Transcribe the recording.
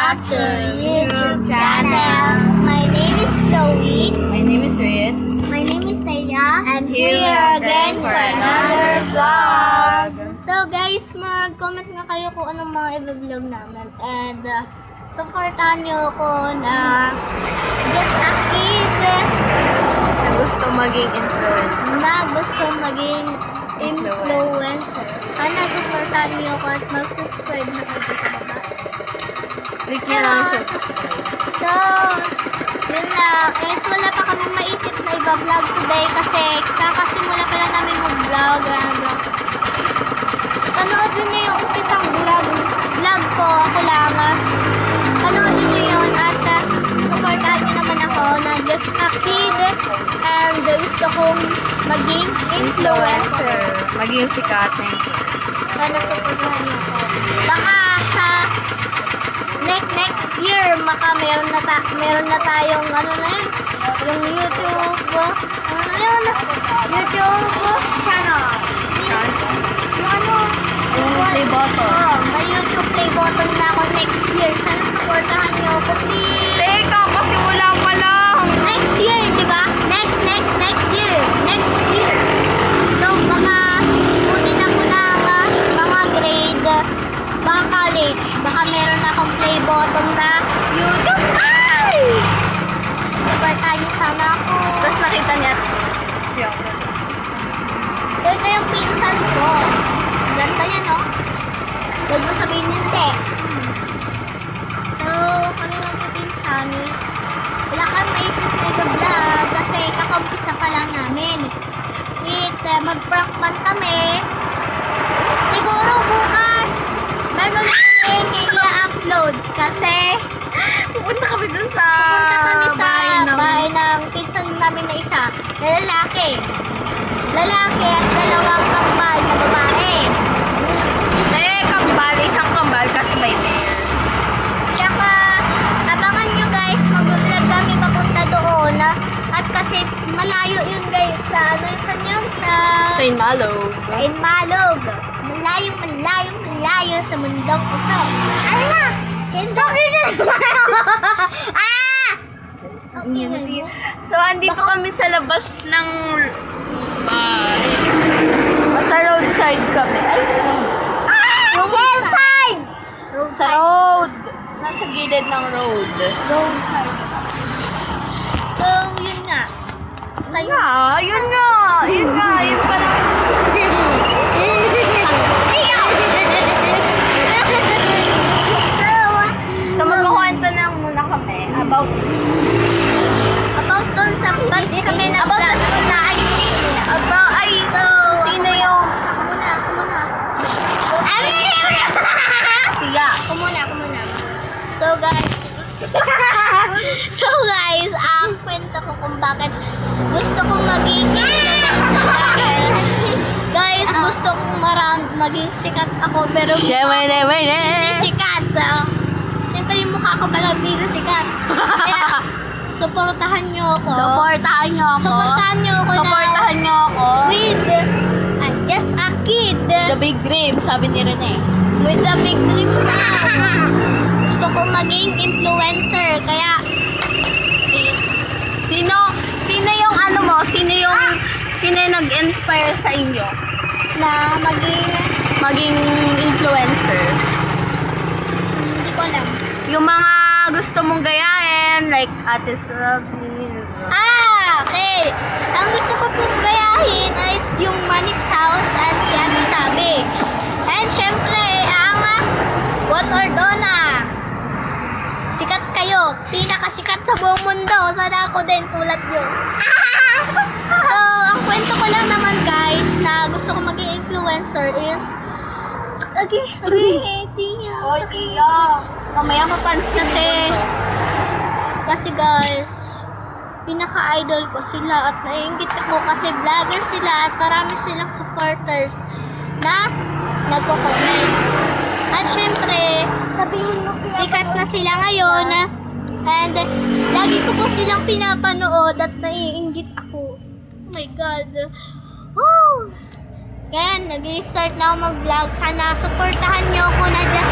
back to YouTube channel. My name is Chloe. My name is Ritz. My name is Taya. And Here we we are are again again for for another vlog. vlog. So guys, mag-comment nga kayo kung anong mga i-vlog namin. And supportahan nyo ako na just a kid Na gusto maging influencer. na gusto maging influencer. Sana supportahan nyo ako at mag-subscribe na kayo sa baba. Click nyo lang sa subscribe. So, yun na. Guys, wala pa kami maisip na iba-vlog today kasi kakasimula pa lang namin mag-vlog. Panoodin niyo yung umpisang vlog ko. Ako lang. Panoodin niyo yun at supportahan niyo naman ako na just a kid and gusto kong maging influencer. Maging sikat na influencer. Sana supportahan niyo ako. Baka sa next year, meron na tayong ano na yun, yung YouTube, ano na yun, YouTube channel. Yung ano, Yung play button. Oh, may YouTube play button na ako next year. Sana supportahan niyo ako, please. Teka, kasi wala pa lang. Next year, di ba? Next year. Next year. So, baka kunin ako ng mga grade, baka college, baka meron akong play button na YouTube. Ay! Supportahan niyo sana ako. Tapos nakita niya. So, ito yung pinsan ko. Ganda yan, no? Huwag mo sabihin hindi. So, kami magpapinsan is wala kang maisip na i-vlog kasi kakampisa pa lang namin. Mag-prank man kami. Siguro bukas meron kami i-upload kasi Pupunta kami dun sa punta kami sa bahay bahay ng pinsan namin na isa na lalaki. Lalaki at dalawang kambal na babae. kambal. Isang kambal kasi may bear. Tsaka, abangan nyo guys, mag-vlog kami papunta doon. At kasi malayo yun guys sa, ano yun sa Saint Malo. Malog. Malayo sa mundong ito. Ano na? Kendo, Ah! Okay, So, andito kami sa labas ng bahay. Sa roadside kami. Ay, Roadside! sa road. Nasa gilid ng road. Roadside. So, yun nga. Basta yun. Yun nga. Yun pa lang. So, magkukwento na muna kami about Doon sa ba't kami na about sa school na So, sino yung Kumuna. siga. Kumuna. So guys, ang kwento ko kung bakit gusto kong maging influencer. Guys, gusto kong maging sikat ako pero hindi sikat. Siyempre yung mukha ko palang hindi na sikat. Kaya, supportahan nyo ako. Supportahan niyo ako. With just a kid. The big dream, sabi ni Rene. With a big dream na. Gusto kong maging influencer. Kaya, please. Sino yung ano mo? Sino yung nag-inspire sa inyo? Na Maging influencer. hindi ko alam. Yung mga gusto mong gayahin, like Ate Robin. Okay. Ang gusto ko pong gayahin is yung Manix House at si Ate Sabi. And syempre, ang What or Donna. Sikat kayo. Pinakasikat sa buong mundo. Sana ako din tulad nyo. So, ang kwento ko lang naman guys na gusto ko maging influencer is Tia. Mamaya mapansin Kasi guys, pinaka-idol ko sila at naiingit ako kasi vlogger sila at marami silang supporters na nagko-comment. At syempre, sikat na sila ngayon and lagi ko po silang pinapanood at naiingit ako. Oh my God. Woo! Kaya nag-start na ako mag-vlog. Sana supportahan nyo ako na just